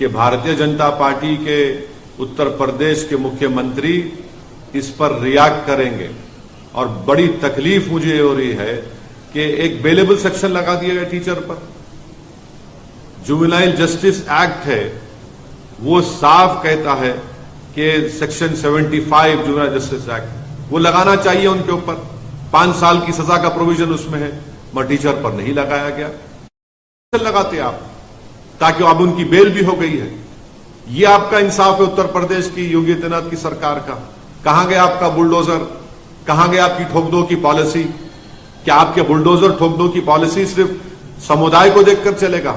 کہ بھارتیہ جنتا پارٹی کے اتر پردیش کے مکھیہ اس پر ریاکٹ کریں گے، اور بڑی تکلیف مجھے ہو رہی ہے کہ ایک بیلیبل سیکشن لگا دیا گیا ٹیچر پر. جووینائل جسٹس ایکٹ ہے، وہ صاف کہتا ہے کہ سیکشن 75 جووینائل جسٹس ایکٹ وہ لگانا چاہیے ان کے اوپر، 5 سال کی سزا کا پروویژن اس میں ہے، مگر ٹیچر پر نہیں لگایا گیا. لگاتے آپ تاکہ اب ان کی بیل بھی ہو گئی ہے. یہ آپ کا انصاف ہے اتر پردیش کی یوگی آدتیہ ناتھ کی سرکار کا؟ کہاں گیا آپ کا بلڈوزر؟ کہاں گیا آپ کی ٹھوک دو کی پالیسی؟ کیا آپ کے بلڈوزر ٹھوک دو کی پالیسی صرف سمودائے کو دیکھ کر چلے گا؟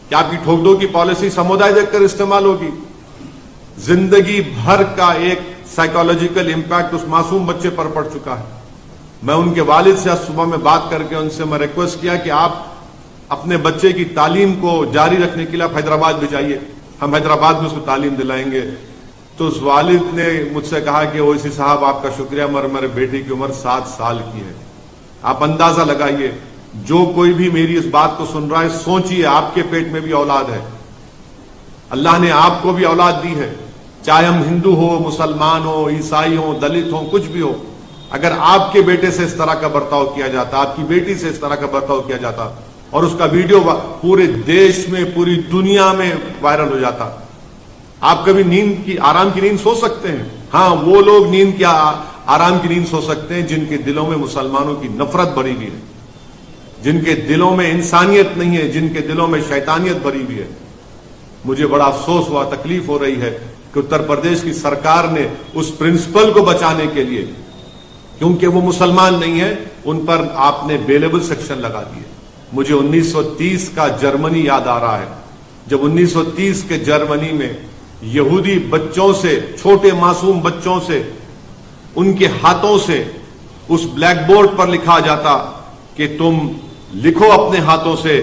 کیا آپ کی ٹھوک دو کی پالیسی سمودائے دیکھ کر استعمال ہوگی؟ زندگی بھر کا ایک سائیکالوجیکل امپیکٹ اس معصوم بچے پر پڑ چکا ہے. میں ان کے والد سے آج صبح میں بات کر کے ان سے میں ریکویسٹ کیا کہ آپ اپنے بچے کی تعلیم کو جاری رکھنے کے لیے آپ حیدرآباد بھی جائیے، ہم حیدرآباد میں اس کو تعلیم دلائیں گے. تو اس والد نے مجھ سے کہا کہ اویسی صاحب آپ کا شکریہ، مگر میرے بیٹے کی عمر 7 سال کی ہے. آپ اندازہ لگائیے، جو کوئی بھی میری اس بات کو سن رہا ہے سوچئے آپ کے پیٹ میں بھی اولاد ہے. اللہ نے آپ کو بھی اولاد دی ہے، چاہے ہم ہندو ہو، مسلمان ہو، عیسائی ہو، دلت ہو، کچھ بھی ہو. اگر آپ کے بیٹے سے اس طرح کا برتاؤ کیا جاتا، آپ کی بیٹی سے اس طرح کا برتاؤ کیا جاتا اور اس کا ویڈیو پورے دیش میں، پوری دنیا میں وائرل ہو جاتا، آپ کبھی آرام کی نیند سو سکتے ہیں؟ ہاں، وہ لوگ آرام کی نیند سو سکتے ہیں جن کے دلوں میں مسلمانوں کی نفرت بھری ہوئی ہے، جن کے دلوں میں انسانیت نہیں ہے، جن کے دلوں میں شیطانیت بھری ہوئی ہے. مجھے بڑا افسوس ہوا، تکلیف ہو رہی ہے کہ اتر پردیش کی سرکار نے اس پرنسپل کو بچانے کے لیے، کیونکہ وہ مسلمان نہیں ہے، ان پر آپ نے بیلیبل سیکشن لگا دیے. مجھے 1930 کا جرمنی یاد آ رہا ہے، جب 1930 کے جرمنی میں یہودی بچوں سے، چھوٹے معصوم بچوں سے، ان کے ہاتھوں سے اس بلیک بورڈ پر لکھا جاتا کہ تم لکھو اپنے ہاتھوں سے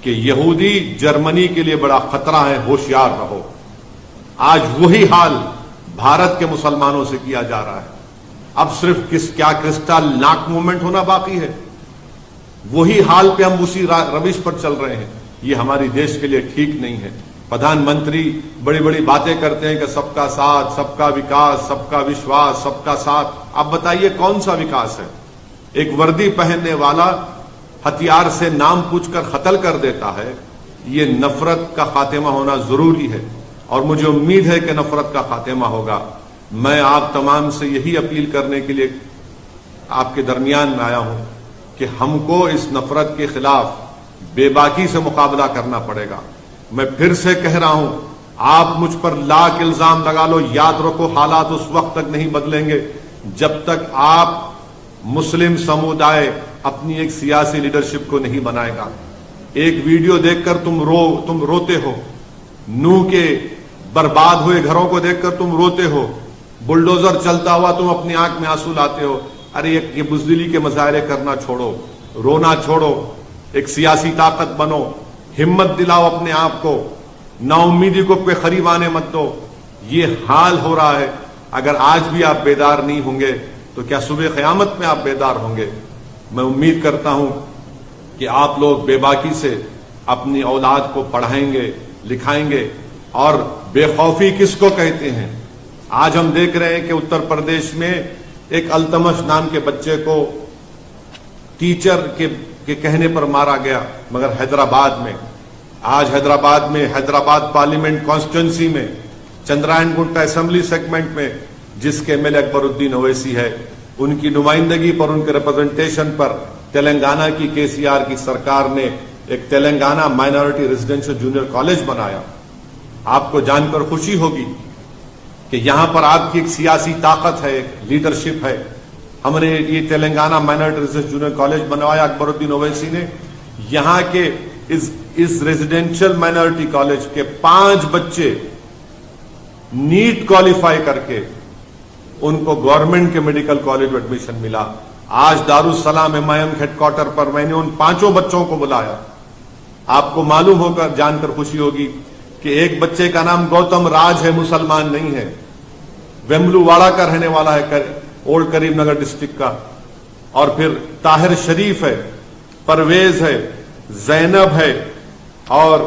کہ یہودی جرمنی کے لیے بڑا خطرہ ہے، ہوشیار رہو. آج وہی حال بھارت کے مسلمانوں سے کیا جا رہا ہے. اب صرف کیا کرسٹل ناک موومنٹ ہونا باقی ہے؟ وہی حال پہ ہم اسی روش پر چل رہے ہیں. یہ ہماری دیش کے لیے ٹھیک نہیں ہے. پردھان منتری بڑی بڑی باتیں کرتے ہیں کہ سب کا ساتھ، سب کا وکاس، سب کا وشواس، سب کا ساتھ. اب بتائیے کون سا وکاس ہے؟ ایک وردی پہننے والا ہتھیار سے نام پوچھ کر قتل کر دیتا ہے. یہ نفرت کا خاتمہ ہونا ضروری ہے، اور مجھے امید ہے کہ نفرت کا خاتمہ ہوگا. میں آپ تمام سے یہی اپیل کرنے کے لیے آپ کے درمیان میں آیا ہوں کہ ہم کو اس نفرت کے خلاف بے باکی سے مقابلہ کرنا پڑے گا. میں پھر سے کہہ رہا ہوں، آپ مجھ پر لاکھ الزام لگا لو، یاد رکھو حالات اس وقت تک نہیں بدلیں گے جب تک آپ مسلم سمودائے اپنی ایک سیاسی لیڈرشپ کو نہیں بنائے گا. ایک ویڈیو دیکھ کر تم روتے ہو، نوح کے برباد ہوئے گھروں کو دیکھ کر تم روتے ہو، بلڈوزر چلتا ہوا تم اپنی آنکھ میں آنسو لاتے ہو. ارے یہ بزدلی کے مظاہرے کرنا چھوڑو، رونا چھوڑو، ایک سیاسی طاقت بنو، ہمت دلاؤ اپنے آپ کو، نا امیدی کو پہ قریب آنے مت دو. یہ حال ہو رہا ہے. اگر آج بھی آپ بیدار نہیں ہوں گے تو کیا صبح قیامت میں آپ بیدار ہوں گے؟ میں امید کرتا ہوں کہ آپ لوگ بے باکی سے اپنی اولاد کو پڑھائیں گے، لکھائیں گے. اور بے خوفی کس کو کہتے ہیں؟ آج ہم دیکھ رہے ہیں کہ اتر پردیش میں ایک التمش نام کے بچے کو ٹیچر کے کہنے پر مارا گیا، مگر حیدرآباد میں، آج حیدرآباد پارلیمنٹ کانسٹیٹوئنسی میں، چندرائن گنٹا اسمبلی سیگمنٹ میں، جس کے ایم ایل اے اکبر الدین اویسی ہے، ان کی نمائندگی پر، ان کے ریپرزنٹیشن پر تلنگانہ کی KCR کی سرکار نے ایک Telangana minority residential junior college بنایا. آپ کو جان کر خوشی ہوگی کہ یہاں پر آپ کی ایک سیاسی طاقت ہے، ایک لیڈرشپ ہے. ہم نے یہ Telangana minority residential junior college بنوایا اکبر الدین اویسی نے. یہاں کے اس ریزیڈینشل مائنورٹی کالج کے 5 بچے نیٹ کوالیفائی کر کے ان کو گورنمنٹ کے میڈیکل کالج میں ایڈمیشن ملا. آج دارالسلام MIM ہیڈ کوارٹر پر میں نے ان 5 بچوں کو بلایا. آپ کو معلوم ہو کر جان کر خوشی ہوگی کہ ایک بچے کا نام گوتم راج ہے، مسلمان نہیں ہے، ویملو واڑا کا رہنے والا ہے، اولڈ کریم نگر ڈسٹرکٹ کا. اور پھر طاہر شریف ہے، پرویز ہے، زینب ہے، اور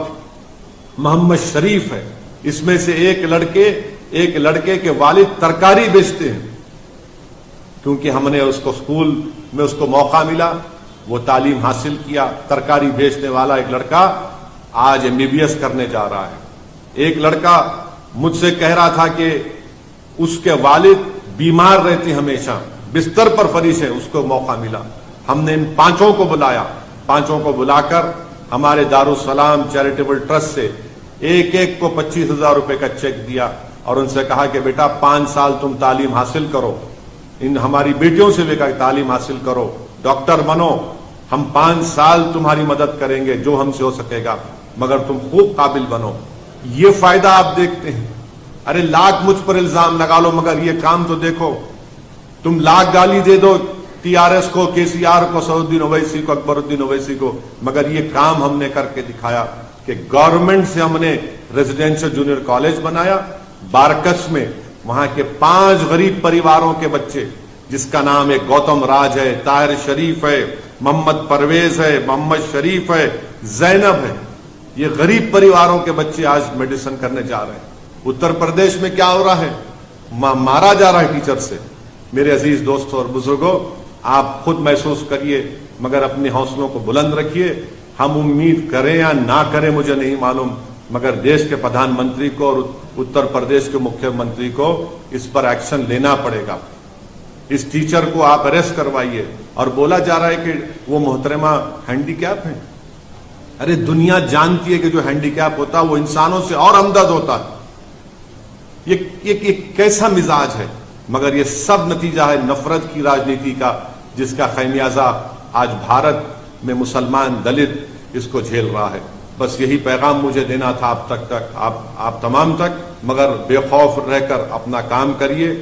محمد شریف ہے. اس میں سے ایک لڑکے کے والد ترکاری بیچتے ہیں. کیونکہ ہم نے اس کو اسکول میں اس کو موقع ملا, وہ تعلیم حاصل کیا. ترکاری بیچنے والا ایک لڑکا آج MBBS کرنے جا رہا ہے. ایک لڑکا مجھ سے کہہ رہا تھا کہ اس کے والد بیمار رہتے ہمیشہ, بستر پر فریش ہے, اس کو موقع ملا. ہم نے ان پانچوں کو بلایا, پانچوں کو بلا کر ہمارے دارالسلام چیریٹیبل ٹرسٹ سے ایک کو 25,000 روپے کا چیک دیا اور ان سے کہا کہ بیٹا 5 سال تم تعلیم حاصل کرو, ان ہماری بیٹیوں سے بھی کہا کہ تعلیم حاصل کرو, ڈاکٹر بنو, ہم 5 سال تمہاری مدد کریں گے جو ہم سے ہو سکے گا, مگر تم خوب قابل بنو. یہ فائدہ آپ دیکھتے ہیں. ارے لاکھ مجھ پر الزام لگا لو مگر یہ کام تو دیکھو. تم لاکھ گالی دے دو TRS کو, KCR کو, سعودالدین اویسی کو, اکبر الدین اویسی کو, مگر یہ کام ہم نے کر کے دکھایا کہ گورنمنٹ سے ہم نے ریزیڈینشل جونیئر کالج بنایا بارکس میں. وہاں کے 5 غریب پریواروں کے بچے, جس کا نام ہے گوتم راج ہے, طاہر شریف ہے, محمد پرویز ہے, محمد شریف ہے, زینب ہے, یہ غریب پریواروں کے بچے آج میڈیسن کرنے جا رہے ہیں. اتر پردیش میں کیا ہو رہا ہے, مارا جا رہا ہے ٹیچر سے. میرے عزیز دوستوں اور بزرگوں, آپ خود محسوس کریے, مگر اپنے حوصلوں کو بلند رکھیے. ہم امید کریں یا نہ کریں مجھے نہیں معلوم, مگر دیش کے پردھان منتری کو اور اتر پردیش کے مکھیہ منتری کو اس پر ایکشن لینا پڑے گا. اس ٹیچر کو آپ اریسٹ کروائیے. اور بولا جا رہا ہے کہ وہ محترمہ ہینڈی کیپ ہیں. ارے دنیا جانتی ہے کہ جو ہینڈی کیپ ہوتا ہے وہ انسانوں سے اور ہمدرد ہوتا ہے. یہ کیسا مزاج ہے, مگر یہ سب نتیجہ ہے نفرت کی راجنیتی کا, جس کا خمیازہ آج بھارت میں مسلمان دلت اس کو جھیل رہا ہے. بس یہی پیغام مجھے دینا تھا آپ تمام تک, مگر بے خوف رہ کر اپنا کام کریے.